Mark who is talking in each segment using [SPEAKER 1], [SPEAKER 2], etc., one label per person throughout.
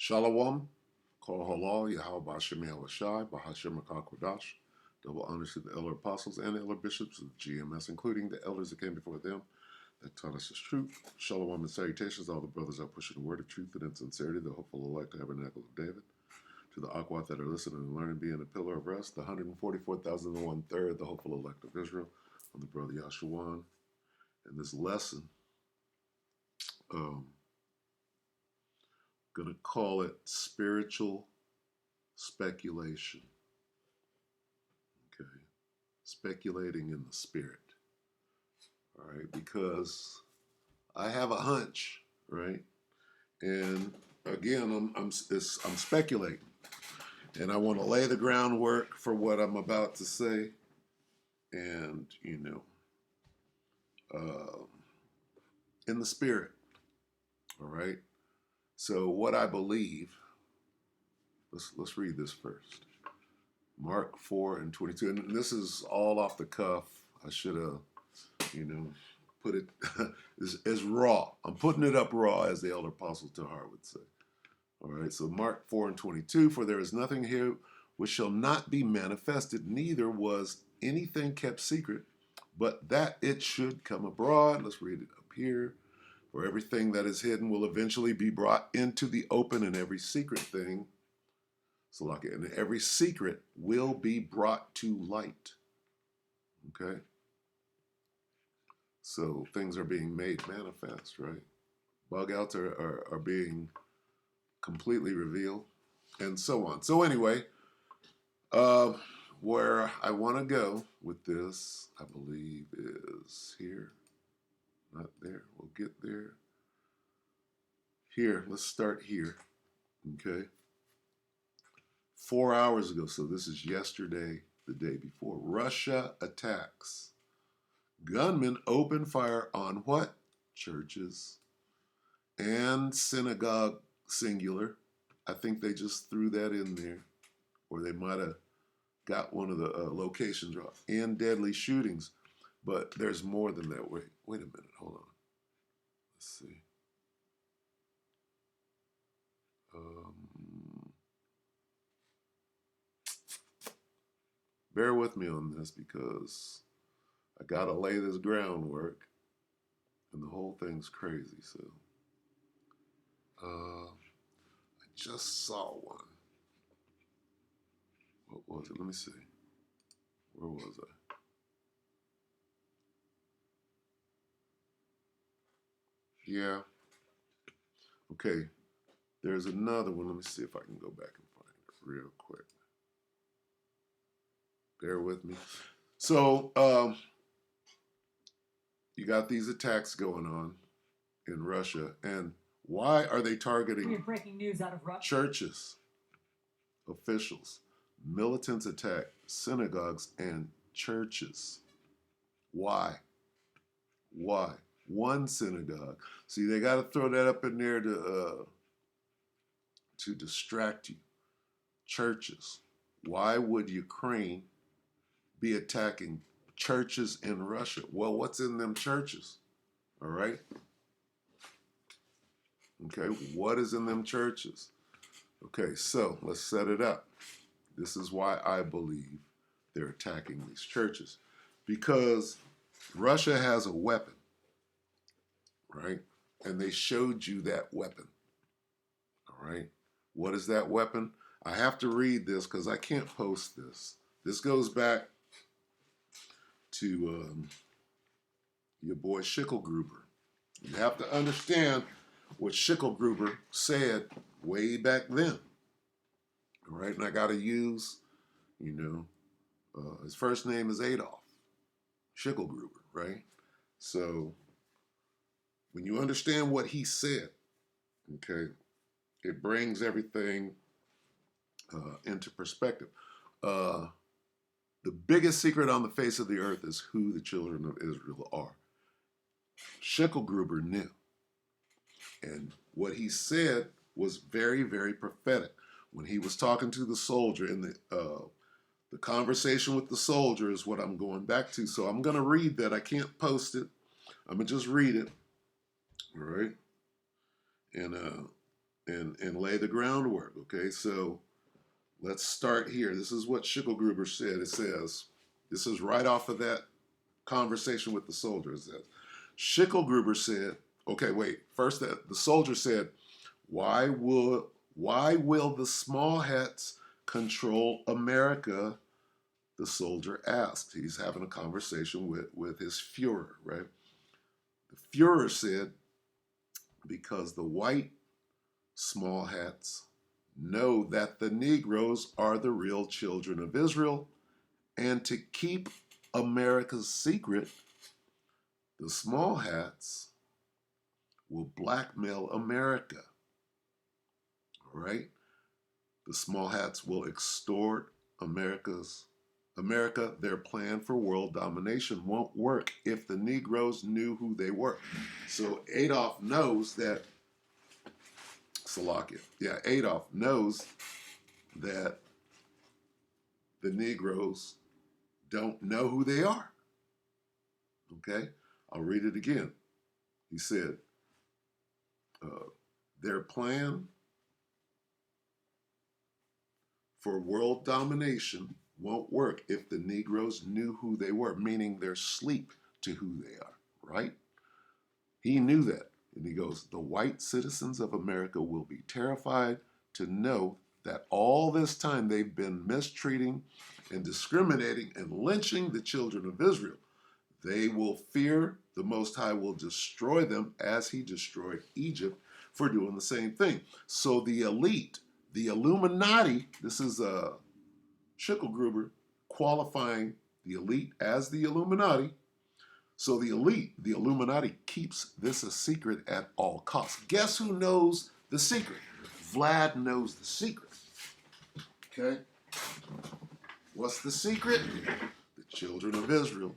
[SPEAKER 1] Shalom, Kol Halal, Yahweh Bashem Yahushai, Bahashem Kodash. Double honors to the elder apostles and the elder bishops of GMS, including the elders that came before them that taught us His truth. Shalom and salutations, all the brothers out pushing the word of truth and in sincerity, the hopeful elect tabernacle of David. To the Akwat that are listening and learning, being a pillar of rest, the 144,001 third, the hopeful elect of Israel. I'm the brother Yashuan. And this lesson, going to call it spiritual speculation. Okay. Speculating in the spirit. All right. Because I have a hunch, right? And again, I'm speculating. And I want to lay the groundwork for what I'm about to say. And, in the spirit. All right. So what I believe, let's read this first. Mark 4:22. And this is all off the cuff. I should have, put it as raw. I'm putting it up raw, as the elder apostle Tahar would say. All right. So Mark 4:22. For there is nothing here which shall not be manifested, neither was anything kept secret, but that it should come abroad. Let's read it up here. For everything that is hidden will eventually be brought into the open, and every secret thing, and every secret will be brought to light. Okay? So things are being made manifest, right? Bug outs are being completely revealed, and so on. So anyway, where I want to go with this, I believe, is here. Not there. We'll get there. Here, let's start here. Okay. 4 hours ago, so this is yesterday, the day before, Russia attacks. Gunmen open fire on what? Churches and synagogue, singular. I think they just threw that in there, or they might have got one of the locations wrong. And deadly shootings, but there's more than that. Wait a minute, hold on. Let's see. Bear with me on this because I gotta lay this groundwork, and the whole thing's crazy. So, I just saw one. What was it? Let me see. Where was I? Yeah. Okay. There's another one. Let me see if I can go back and find it real quick. Bear with me. So, you got these attacks going on in Russia, and why are they targeting
[SPEAKER 2] breaking news out of Russia?
[SPEAKER 1] Churches, officials, militants attack synagogues and churches? Why? One synagogue. See, they got to throw that up in there to distract you. Churches. Why would Ukraine be attacking churches in Russia? Well, what's in them churches? All right. Okay, what is in them churches? Okay, so let's set it up. This is why I believe they're attacking these churches. Because Russia has a weapon, right? And they showed you that weapon. All right. What is that weapon? I have to read this because I can't post this. This goes back to your boy Schicklgruber. You have to understand what Schicklgruber said way back then. All right. And I got to use, his first name is Adolf Schicklgruber, right? So when you understand what he said, okay, it brings everything into perspective. The biggest secret on the face of the earth is who the children of Israel are. Schicklgruber knew. And what he said was very, very prophetic. When he was talking to the soldier, in the conversation with the soldier is what I'm going back to. So I'm going to read that. I can't post it. I'm going to just read it. All right. And and lay the groundwork. Okay, so let's start here. This is what Schicklgruber said. It says, this is right off of that conversation with the soldier. It says, Schicklgruber said, okay, wait. First, the soldier said, why will the small hats control America? The soldier asked. He's having a conversation with his Fuhrer, right? The Fuhrer said, because the white small hats know that the Negroes are the real children of Israel, and to keep America's secret, the small hats will blackmail America. All right? The small hats will extort America. Their plan for world domination won't work if the Negroes knew who they were. So Adolf knows that, Salakia, Adolf knows that the Negroes don't know who they are. Okay? I'll read it again. He said, their plan for world domination won't work if the Negroes knew who they were, meaning they're asleep to who they are, right? He knew that. And he goes, the white citizens of America will be terrified to know that all this time they've been mistreating and discriminating and lynching the children of Israel. They will fear the Most High will destroy them as he destroyed Egypt for doing the same thing. So the elite, the Illuminati, this is Schicklgruber qualifying the elite as the Illuminati. So the elite, the Illuminati, keeps this a secret at all costs. Guess who knows the secret? Vlad knows the secret. Okay? What's the secret? The children of Israel,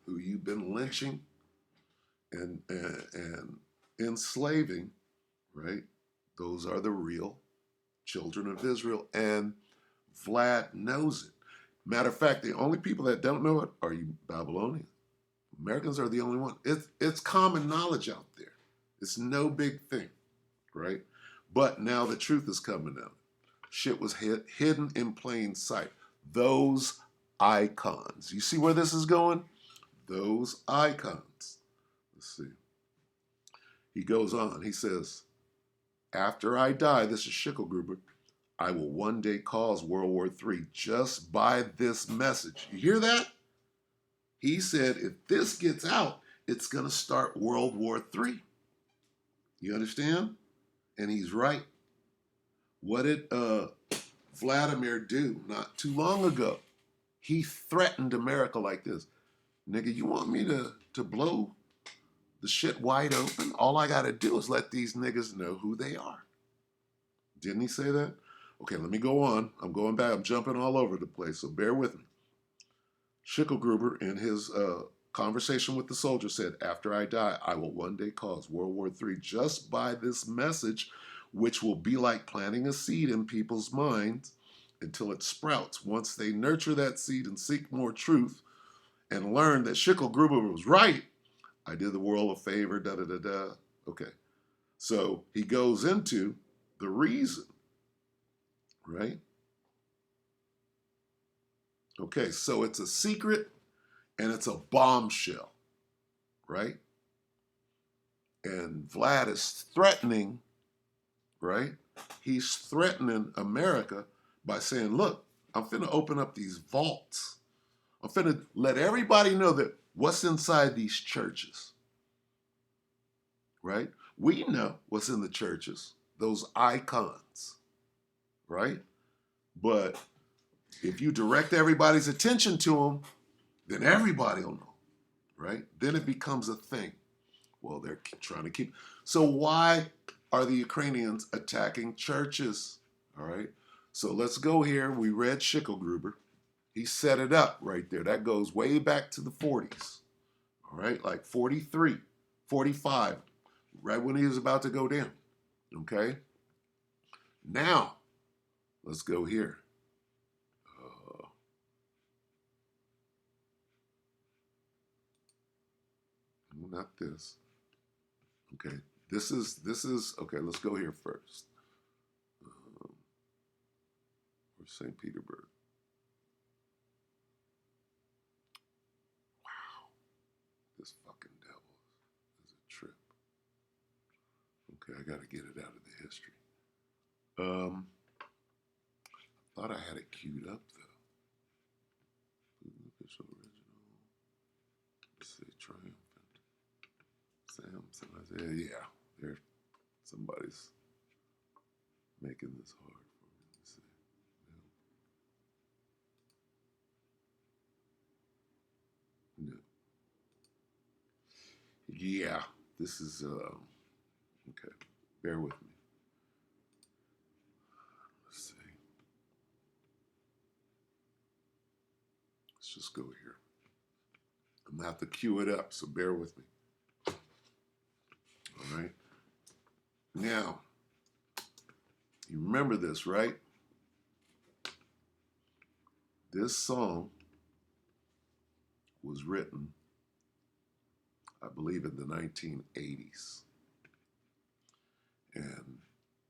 [SPEAKER 1] who you've been lynching and enslaving, right? Those are the real children of Israel, and Vlad knows it. Matter of fact, the only people that don't know it are you Babylonians. Americans are the only one. It's common knowledge out there. It's no big thing, right? But now the truth is coming out. Shit was hidden in plain sight. Those icons. You see where this is going? Those icons. Let's see. He goes on. He says, after I die, this is Schicklgruber, I will one day cause World War III just by this message. You hear that? He said, if this gets out, it's going to start World War III. You understand? And he's right. What did Vladimir do not too long ago? He threatened America like this. Nigga, you want me to blow the shit wide open? All I got to do is let these niggas know who they are. Didn't he say that? Okay, let me go on. I'm going back. I'm jumping all over the place, so bear with me. Schicklgruber, in his conversation with the soldier, said, after I die, I will one day cause World War III just by this message, which will be like planting a seed in people's minds until it sprouts. Once they nurture that seed and seek more truth and learn that Schicklgruber was right, I did the world a favor, da-da-da-da. Okay. So he goes into the reason, right? Okay, so it's a secret and it's a bombshell, right? And Vlad is threatening, right? He's threatening America by saying, look, I'm finna open up these vaults. I'm finna let everybody know that what's inside these churches, right? We know what's in the churches, those icons, right? But if you direct everybody's attention to them, then everybody will know, right? Then it becomes a thing. Well, they're trying to keep. So why are the Ukrainians attacking churches? All right. So let's go here. We read Schicklgruber. He set it up right there. That goes way back to the 40s. All right. Like 43, 45, right when he was about to go down. Okay. Now, let's go here. Not this. Okay. This is okay. Let's go here first. St. Petersburg. Wow. This fucking devil is a trip. Okay, I got to get it out of the history. Thought I had it queued up though. Official original. Let's see, triumphant. Sam, yeah, there. Somebody's making this hard for me. Let's see. No. Yeah, this is okay. Bear with me. Let's see. Let's just go here. I'm gonna have to queue it up, so bear with me. All right. Now, you remember this, right? This song was written, I believe, in the 1980s. And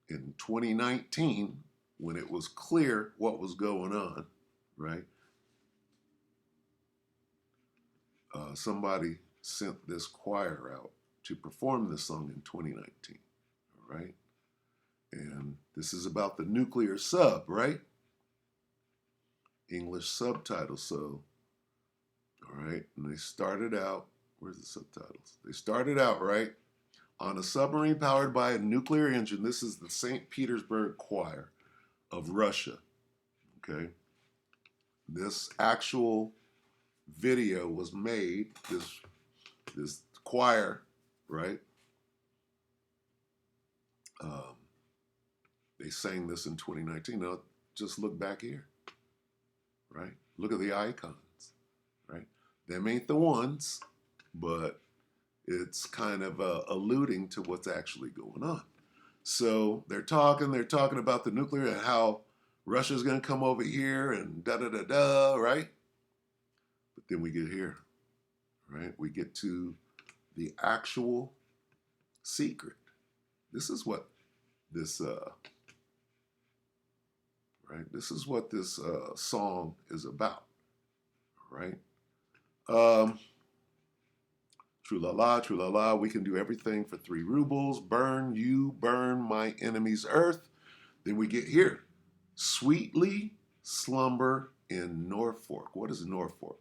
[SPEAKER 1] in 2019, when it was clear what was going on, right? Somebody sent this choir out to perform this song in 2019, all right? And this is about the nuclear sub, right? English subtitles, so, all right? And they started out, where's the subtitles? They started out, right? On a submarine powered by a nuclear engine. This is the St. Petersburg Choir of Russia, okay? This actual video was made, this choir, right? They sang this in 2019. Now, just look back here, right? Look at the icons, right? Them ain't the ones, but it's kind of alluding to what's actually going on. So they're talking about the nuclear and how Russia's going to come over here and da-da-da-da, right? But then we get here, right? We get to the actual secret. This is what this, right? This is what this song is about, right? True-la-la, we can do everything for 3 rubles. Burn, you burn my enemy's earth. Then we get here. Sweetly slumber in Norfolk. What is Norfolk?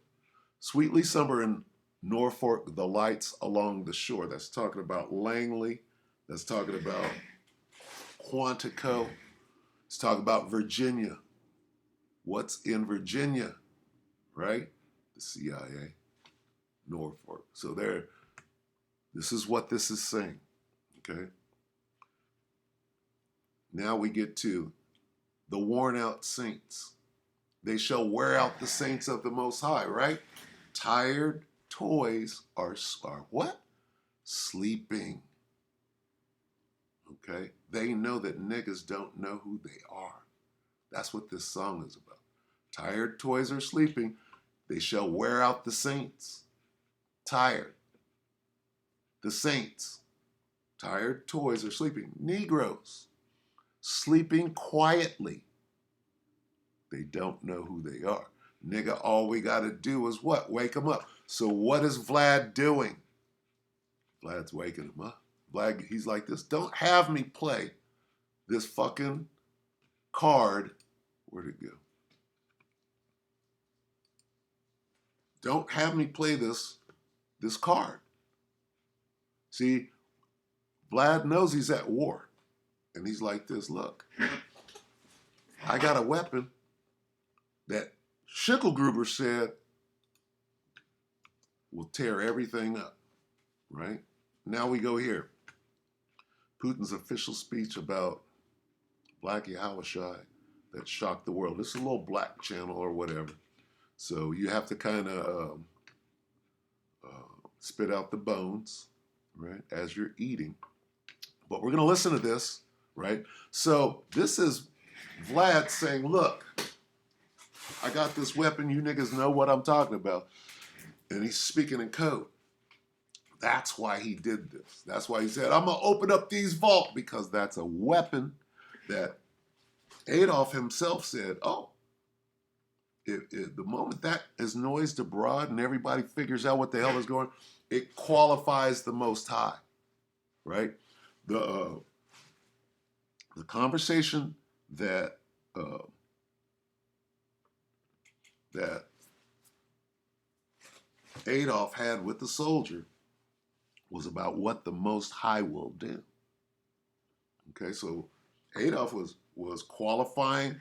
[SPEAKER 1] Sweetly slumber in Norfolk, the lights along the shore. That's talking about Langley. That's talking about Quantico. It's talking about Virginia. What's in Virginia, right? The CIA, Norfolk. So this is what this is saying, okay? Now we get to the worn out saints. They shall wear out the saints of the Most High, right? Tired toys are what? Sleeping. Okay? They know that niggas don't know who they are. That's what this song is about. Tired toys are sleeping. They shall wear out the saints. Tired. The saints. Tired toys are sleeping. Negroes. Sleeping quietly. They don't know who they are. Nigga, all we got to do is what? Wake them up. So what is Vlad doing? Vlad's waking him up. Vlad, he's like this. Don't have me play this fucking card. Where'd it go? Don't have me play this card. See, Vlad knows he's at war. And he's like this, look, I got a weapon that Schicklgruber said will tear everything up, right? Now we go here. Putin's official speech about Black Yahushua that shocked the world. This is a little black channel or whatever. So you have to kind of spit out the bones, right, as you're eating. But we're going to listen to this, right? So this is Vlad saying, look, I got this weapon. You niggas know what I'm talking about. And he's speaking in code. That's why he did this. That's why he said, I'm going to open up these vaults, because that's a weapon that Adolf himself said, oh, the moment that is noised abroad and everybody figures out what the hell is going on, it qualifies the Most High, right? The conversation that that Adolf had with the soldier was about what the Most High will do. Okay, so Adolf was qualifying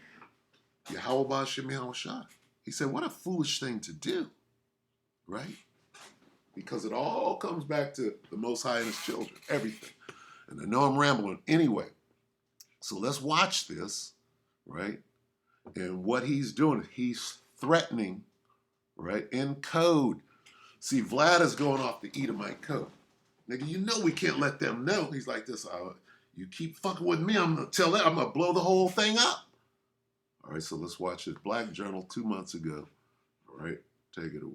[SPEAKER 1] Yahweh Shem Yahushua. He said, what a foolish thing to do, right? Because it all comes back to the Most High and his children, everything. And I know I'm rambling anyway. So let's watch this, right? And what he's doing, he's threatening, right, in code. See, Vlad is going off the Edomite code. Nigga, you know we can't let them know. He's like this, you keep fucking with me, I'm going to tell them, I'm going to blow the whole thing up. All right, so let's watch this. Black Journal 2 months ago. All right, take it away.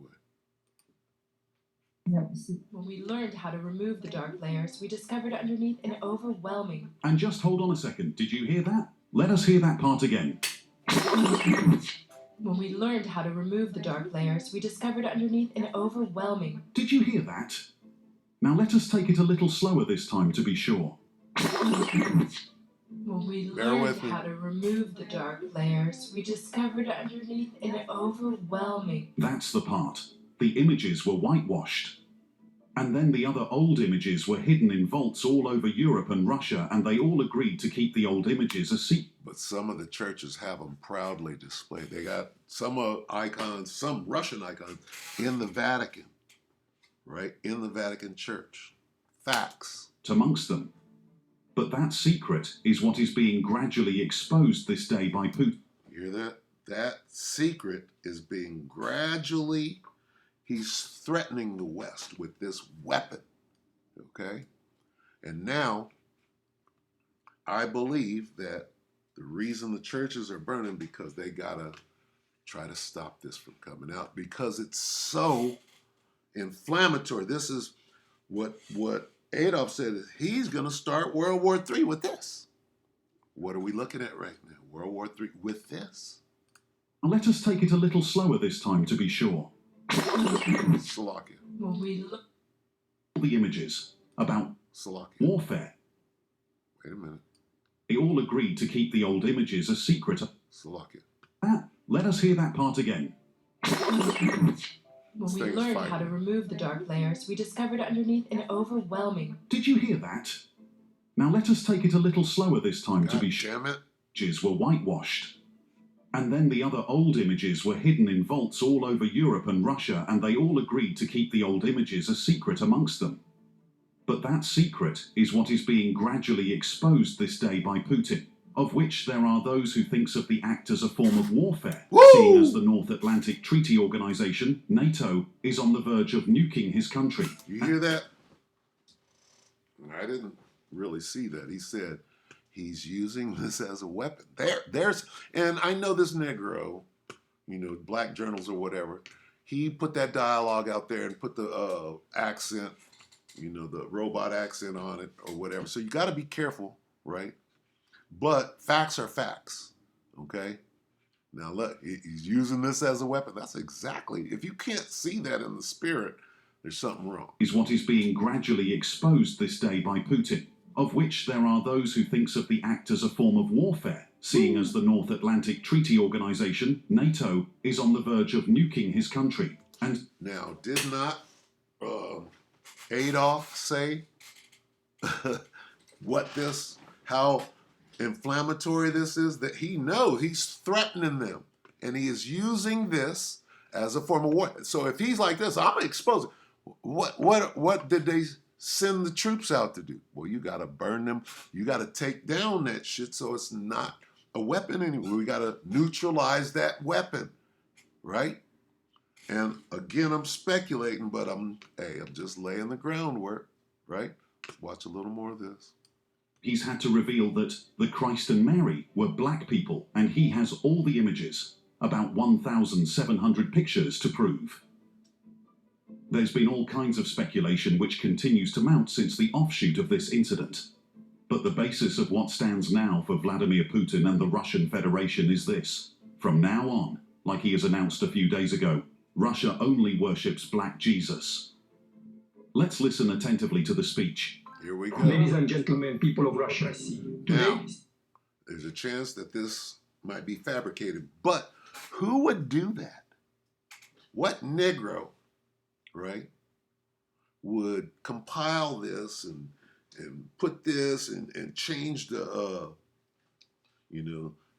[SPEAKER 2] When we learned how to remove the dark layers, we discovered underneath an overwhelming...
[SPEAKER 3] And just hold on a second, did you hear that? Let us hear that part again.
[SPEAKER 2] When we learned how to remove the dark layers, we discovered underneath an overwhelming...
[SPEAKER 3] Did you hear that? Now let us take it a little slower this time to be sure.
[SPEAKER 2] When we learned how to remove the dark layers, we discovered underneath an overwhelming...
[SPEAKER 3] That's the part. The images were whitewashed. And then the other old images were hidden in vaults all over Europe and Russia, and they all agreed to keep the old images a secret.
[SPEAKER 1] But some of the churches have them proudly displayed. They got some icons, some Russian icons in the Vatican, right? In the Vatican Church. Facts.
[SPEAKER 3] Amongst them. But that secret is what is being gradually exposed this day by Putin.
[SPEAKER 1] You hear that? That secret is being gradually... He's threatening the West with this weapon, okay? And now, I believe that the reason the churches are burning because they gotta try to stop this from coming out because it's so inflammatory. This is what Adolf said, is he's gonna start World War III with this. What are we looking at right now? World War III with this.
[SPEAKER 3] Let us take it a little slower this time to be sure.
[SPEAKER 1] Salakia.
[SPEAKER 2] When we look...
[SPEAKER 3] The images about
[SPEAKER 1] Salakia.
[SPEAKER 3] warfare.
[SPEAKER 1] Wait a minute.
[SPEAKER 3] They all agreed to keep the old images a secret.
[SPEAKER 1] Salakia.
[SPEAKER 3] Let us hear that part again.
[SPEAKER 2] When we learned how to remove the dark layers, we discovered underneath an overwhelming...
[SPEAKER 3] Did you hear that? Now let us take it a little slower this time to be sure.
[SPEAKER 1] Damn it.
[SPEAKER 3] Images were whitewashed. And then the other old images were hidden in vaults all over Europe and Russia, and they all agreed to keep the old images a secret amongst them. But that secret is what is being gradually exposed this day by Putin, of which there are those who thinks of the act as a form of warfare, seeing as the North Atlantic Treaty Organization, NATO, is on the verge of nuking his country.
[SPEAKER 1] You hear that? I didn't really see that. He said he's using this as a weapon. And I know this Negro, you know, Black Journals or whatever, he put that dialogue out there and put the accent, you know, the robot accent on it or whatever. So you got to be careful, right? But facts are facts, okay? Now look, he's using this as a weapon. That's exactly, if you can't see that in the spirit, there's something wrong.
[SPEAKER 3] Is what is being gradually exposed this day by Putin, of which there are those who thinks of the act as a form of warfare, seeing as the North Atlantic Treaty Organization, NATO, is on the verge of nuking his country. And
[SPEAKER 1] now, did not Adolf say how inflammatory this is? That he knows, he's threatening them, and he is using this as a form of war. So if he's like this, I'm gonna expose it. What did they send the troops out to do? Well, you got to burn them. You got to take down that shit so it's not a weapon anymore. We got to neutralize that weapon, right? And again, I'm speculating, but I'm just laying the groundwork, right? Watch a little more of this.
[SPEAKER 3] He's had to reveal that the Christ and Mary were black people, and he has all the images, about 1,700 pictures to prove. There's been all kinds of speculation which continues to mount since the offshoot of this incident. But the basis of what stands now for Vladimir Putin and the Russian Federation is this. From now on, like he has announced a few days ago, Russia only worships Black Jesus. Let's listen attentively to the speech.
[SPEAKER 1] Here we go.
[SPEAKER 4] Ladies and gentlemen, people of Russia,
[SPEAKER 1] Now, there's a chance that this might be fabricated, but who would do that? What Negro, right, would compile this and put this and change the,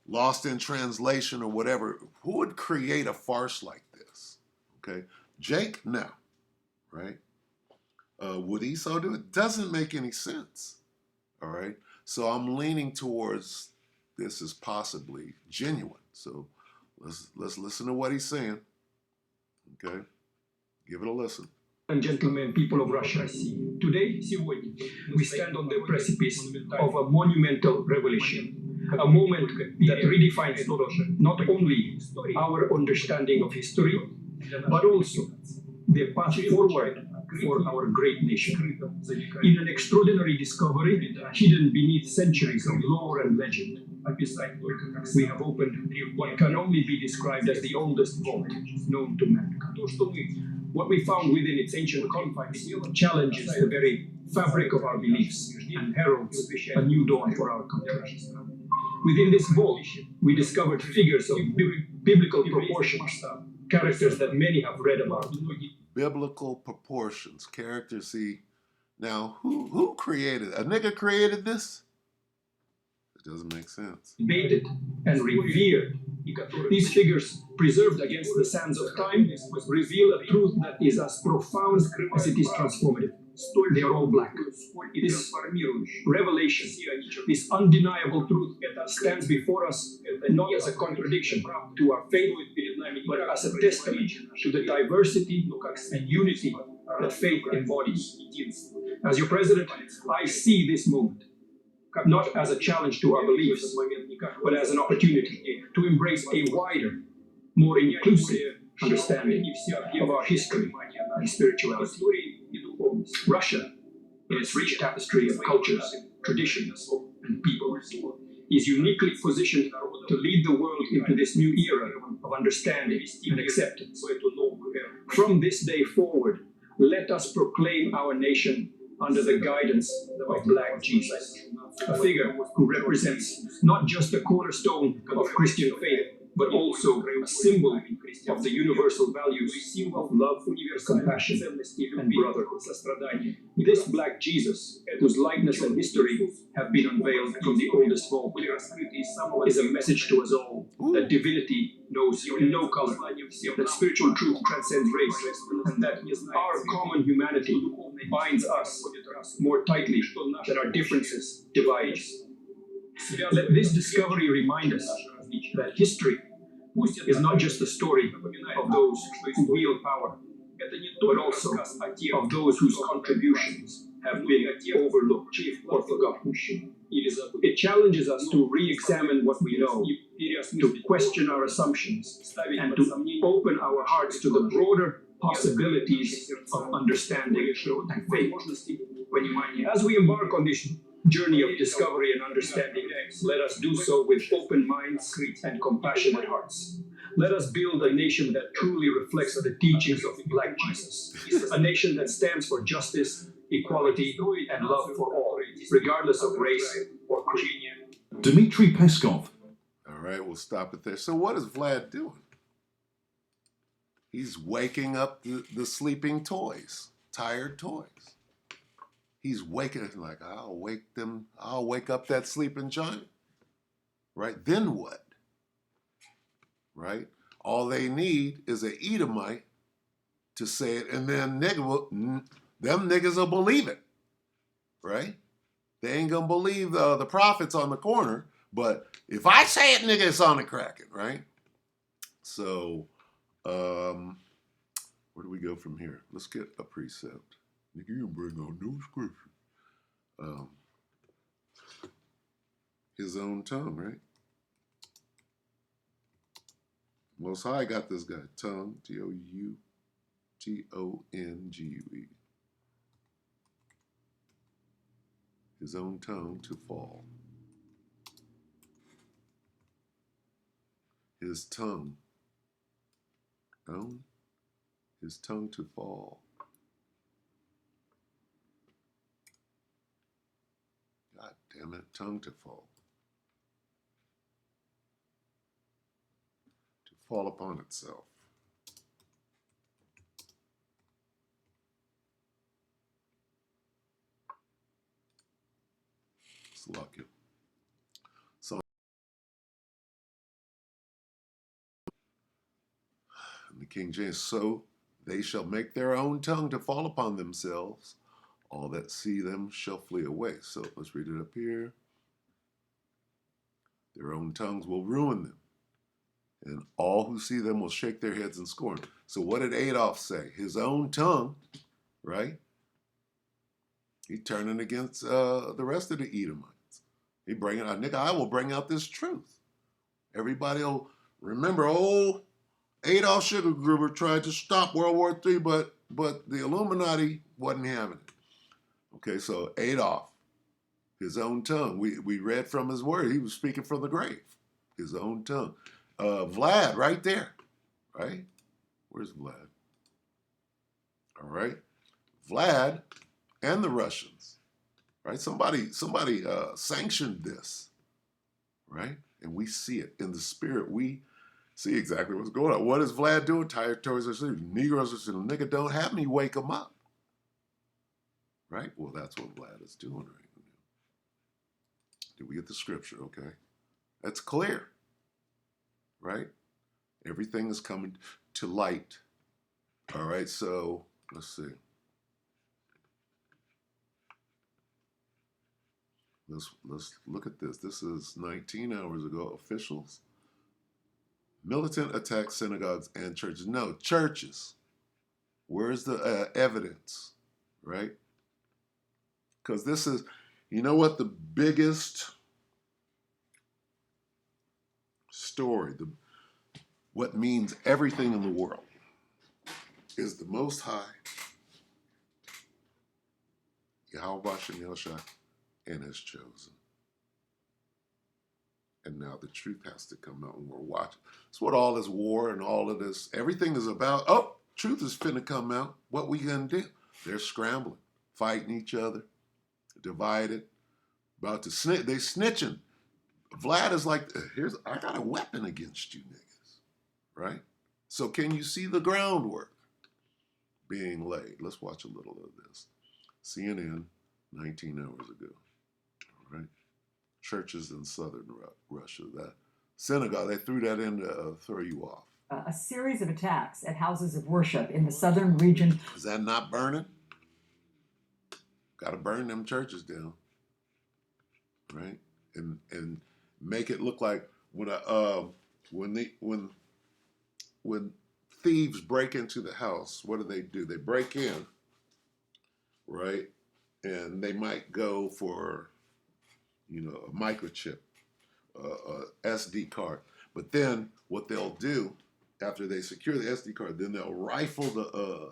[SPEAKER 1] lost in translation or whatever? Who would create a farce like this? Okay, Jake, no, right? Would Esau do it? Doesn't make any sense. All right. So I'm leaning towards this is possibly genuine. So let's listen to what he's saying. Okay. Give it a listen.
[SPEAKER 4] and gentlemen, people of Russia, today we stand on the precipice of a monumental revelation, a moment that redefines not only our understanding of history, but also the path forward for our great nation. In an extraordinary discovery hidden beneath centuries of lore and legend, we have opened what can only be described as the oldest vault known to mankind. What we found within its ancient confines challenges the very fabric of our beliefs and heralds a new dawn for our country. Within this vault, we discovered figures of biblical proportions, characters that many have read about.
[SPEAKER 1] Biblical proportions, characters. See, now who created a nigga created this? It doesn't make sense.
[SPEAKER 4] Debated and revered. These figures, preserved against the sands of time, reveal a truth that is as profound as it is transformative. They are all black. This revelation, this undeniable truth, stands before us not as a contradiction to our faith, but as a testament to the diversity and unity that faith embodies. As your president, I see this moment not as a challenge to our beliefs, but as an opportunity to embrace a wider, more inclusive understanding of our history and spirituality. Russia, in its rich tapestry of cultures, traditions, and people, is uniquely positioned to lead the world into this new era of understanding and acceptance. From this day forward, let us proclaim our nation under the guidance of Black Jesus, a figure who represents not just the cornerstone of Christian faith, but also a symbol of the universal values of love, compassion, and brotherhood. This Black Jesus, whose likeness and history have been unveiled from the oldest vault, is a message to us all that divinity knows no color, that spiritual truth transcends race, and that our common humanity binds us more tightly than our differences divide us. Let this discovery remind us that history is not just the story of those who wield power, but also of those whose contributions have been overlooked or forgotten. It challenges us to re-examine what we know, to question our assumptions, and to open our hearts to the broader possibilities of understanding and faith. As we embark on this journey of discovery and understanding, let us do so with open minds and compassionate hearts. Let us build a nation that truly reflects the teachings of Black Jesus, a nation that stands for justice, equality, and love for all, regardless of race or creed.
[SPEAKER 3] Dmitry Peskov.
[SPEAKER 1] All right, we'll stop it there. So what is Vlad doing? He's waking up the sleeping toys, tired toys. He's waking up like, I'll wake up that sleeping giant. Right? Then what? Right? All they need is an Edomite to say it, and then them niggas will believe it. Right? They ain't gonna believe the prophets on the corner, but if I say it, nigga, it's on the cracking, right? So, where do we go from here? Let's get a precept. Nigga, you can bring on no scripture. His own tongue, right? Most High got this guy. Tongue, T-O-U-T-O-N-G-U-E. His own tongue to fall. His tongue own his tongue to fall. God damn it, tongue to fall. To fall upon itself. It's lucky. So in the King James, so they shall make their own tongue to fall upon themselves. All that see them shall flee away. So let's read it up here. Their own tongues will ruin them, and all who see them will shake their heads in scorn. So what did Adolf say? His own tongue, right? He turning against the rest of the Edomites. He bringing out, nigga, I will bring out this truth. Everybody will remember, Adolf Sugargruber tried to stop World War III, but the Illuminati wasn't having it. Okay, so Adolf, his own tongue. We read from his word. He was speaking from the grave. His own tongue. Vlad, right there. Right? Where's Vlad? All right. Vlad and the Russians. Right? Somebody sanctioned this. Right? And we see it in the spirit. We see exactly what's going on. What is Vlad doing? Territories are sleeping. Negroes are saying, nigga, don't have me wake them up. Right? Well, that's what Vlad is doing right now. Did we get the scripture? Okay. That's clear. Right? Everything is coming to light. All right, so let's see. Let's look at this. This is 19 hours ago. Officials. Militant attack synagogues and churches. No, churches. Where's the evidence? Right? Because this is, you know what the biggest story, what means everything in the world, is the Most High, Yahweh Shem Yahushua, and His chosen. And now the truth has to come out, and we're watching. It's what all this war and all of this, everything is about. Oh, truth is finna come out. What we gonna do? They're scrambling, fighting each other, divided, about to snitch. They snitching. Vlad is like, I got a weapon against you niggas, right? So can you see the groundwork being laid? Let's watch a little of this. CNN, 19 hours ago, all right? Churches in southern Russia, that synagogue, they threw that in to throw you off.
[SPEAKER 5] A series of attacks at houses of worship in the southern region.
[SPEAKER 1] Is that not burning? Got to burn them churches down, right? And make it look like when thieves break into the house, what do? They break in, right? And they might go for, a microchip, a SD card. But then what they'll do after they secure the SD card, then they'll rifle the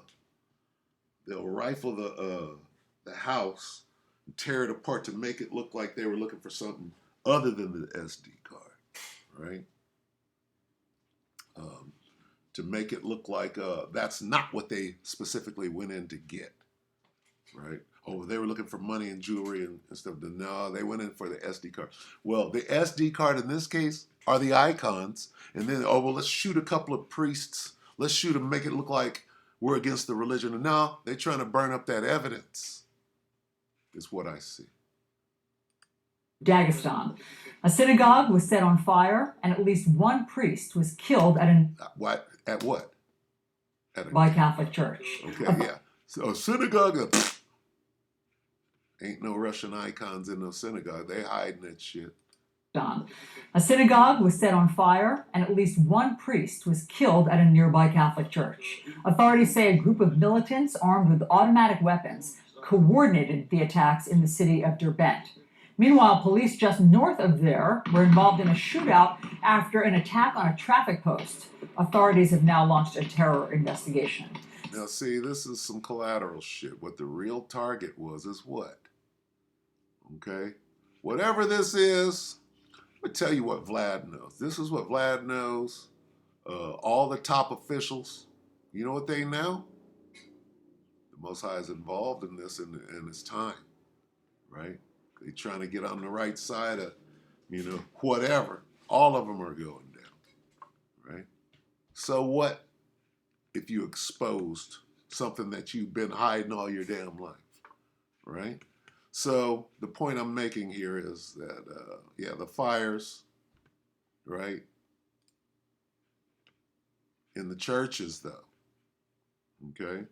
[SPEAKER 1] house and tear it apart to make it look like they were looking for something other than the SD card, right? To make it look like that's not what they specifically went in to get, right? Oh, they were looking for money and jewelry and stuff. No, they went in for the SD card. Well, the SD card in this case are the icons. And then, let's shoot a couple of priests. Let's shoot them, make it look like we're against the religion. And no, they're trying to burn up that evidence, is what I see.
[SPEAKER 5] Dagestan. A synagogue was set on fire, and at least one priest was killed at
[SPEAKER 1] what? At what?
[SPEAKER 5] By Catholic Church.
[SPEAKER 1] Okay, yeah. So a synagogue, ain't no Russian icons in no synagogue. They hiding that shit.
[SPEAKER 5] A synagogue was set on fire, and at least one priest was killed at a nearby Catholic church. Authorities say a group of militants armed with automatic weapons coordinated the attacks in the city of Derbent. Meanwhile, police just north of there were involved in a shootout after an attack on a traffic post. Authorities have now launched a terror investigation.
[SPEAKER 1] Now, see, this is some collateral shit. What the real target was is what? Okay? Whatever this is, let me tell you what Vlad knows. This is what Vlad knows. all the top officials, you know what they know? The Most High is involved in this in his time, right? They're trying to get on the right side of, whatever. All of them are going down, right? So what if you exposed something that you've been hiding all your damn life, right? So the point I'm making here is that, the fires, right? In the churches, though, okay?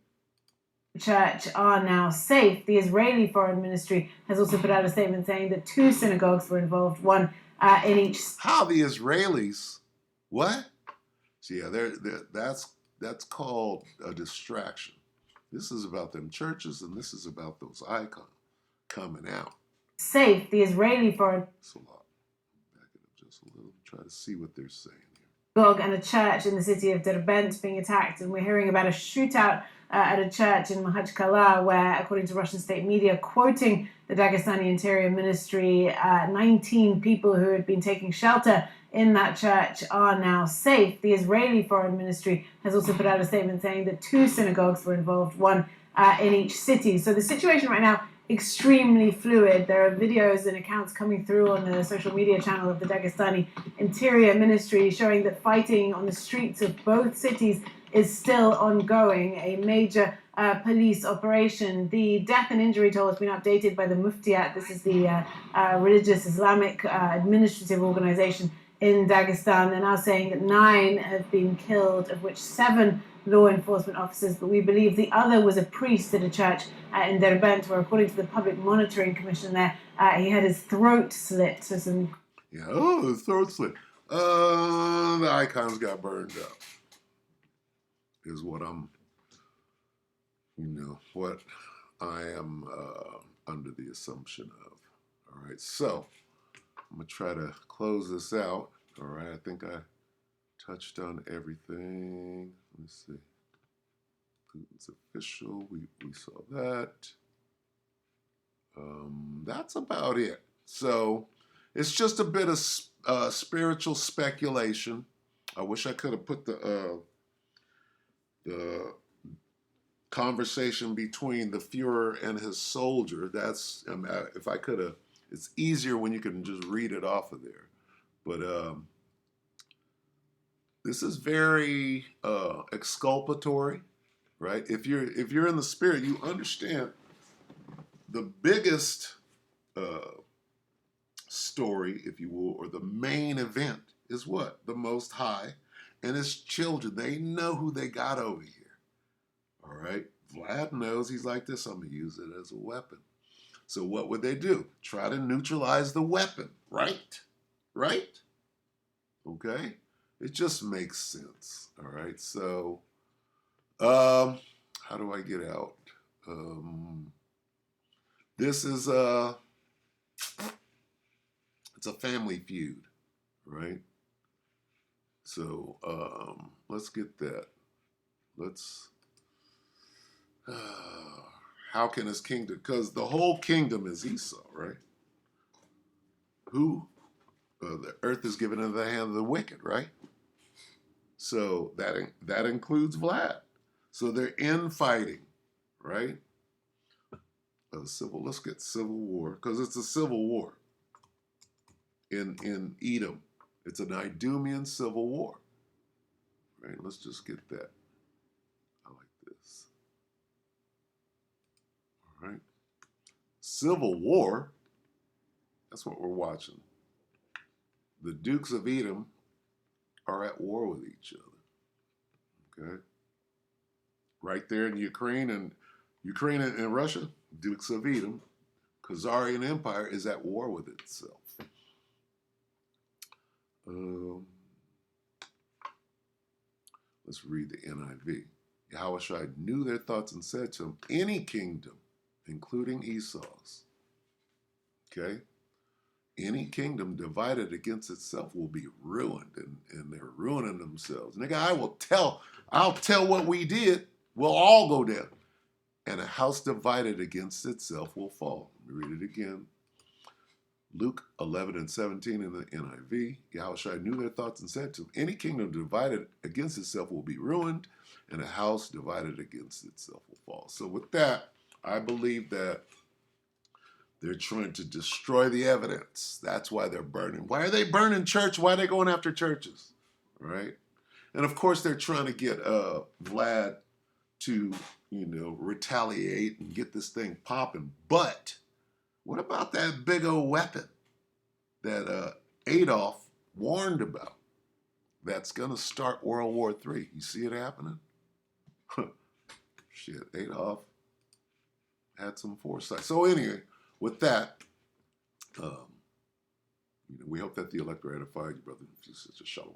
[SPEAKER 6] Church are now safe. The Israeli Foreign Ministry has also put out a statement saying that 2 synagogues were involved, one in each.
[SPEAKER 1] How the Israelis? What? So yeah, that's called a distraction. This is about them churches, and this is about those icons coming out.
[SPEAKER 6] Safe. The Israeli Foreign.
[SPEAKER 1] It's a lot. Back it up just a little. Try to see what they're saying here.
[SPEAKER 6] Synagogue and a church in the city of Derbent being attacked, and we're hearing about a shootout at a church in Makhachkala, where, according to Russian state media, quoting the Dagestani Interior Ministry, 19 people who had been taking shelter in that church are now safe. The Israeli Foreign Ministry has also put out a statement saying that 2 synagogues were involved, one in each city. So the situation right now, extremely fluid. There are videos and accounts coming through on the social media channel of the Dagestani Interior Ministry showing that fighting on the streets of both cities is still ongoing, a major police operation. The death and injury toll has been updated by the Muftiat. This is the religious Islamic administrative organization in Dagestan. They're now saying that 9 have been killed, of which 7 law enforcement officers, but we believe the other was a priest at a church in Derbent, where, according to the Public Monitoring Commission there, he had his throat slit. So some...
[SPEAKER 1] Yeah, his throat slit. The icons got burned up. Is what I'm, what I am under the assumption of. All right, so I'm going to try to close this out. All right, I think I touched on everything. Let me see. Putin's official, we saw that. That's about it. So it's just a bit of spiritual speculation. I wish I could have put the conversation between the Fuhrer and his soldier. That's, if I could have, it's easier when you can just read it off of there. But this is very exculpatory, right? If you're in the spirit, you understand the biggest story, if you will, or the main event is what? The Most High and his children. They know who they got over here. All right? Vlad knows he's like this. I'm going to use it as a weapon. So what would they do? Try to neutralize the weapon, right? Right? Okay? It just makes sense. All right? So, how do I get out? This is it's a family feud, right? So let's get that. How can his kingdom? Because the whole kingdom is Esau, right? Who? The earth is given into the hand of the wicked, right? So that includes Vlad. So they're infighting, right? Let's get civil war, because it's a civil war in Edom. It's an Idumean civil war, right? Let's just get that. I like this. All right. Civil war, that's what we're watching. The Dukes of Edom are at war with each other, okay? Right there in Ukraine and Russia, Dukes of Edom, Khazarian Empire is at war with itself. Let's read the NIV. Yahushua knew their thoughts and said to them, any kingdom, including Esau's, okay? Any kingdom divided against itself will be ruined, and they're ruining themselves. Nigga, I'll tell what we did. We'll all go down. And a house divided against itself will fall. Let me read it again. Luke 11:17 in the NIV. Yahushua knew their thoughts and said to them, any kingdom divided against itself will be ruined, and a house divided against itself will fall. So with that, I believe that they're trying to destroy the evidence. That's why they're burning. Why are they burning church? Why are they going after churches? Right? And of course, they're trying to get Vlad to, retaliate and get this thing popping. But what about that big old weapon that Adolf warned about? That's going to start World War III. You see it happening? Shit, Adolf had some foresight. So anyway, with that, we hope that the elector edified you, brother and sister. Shalom.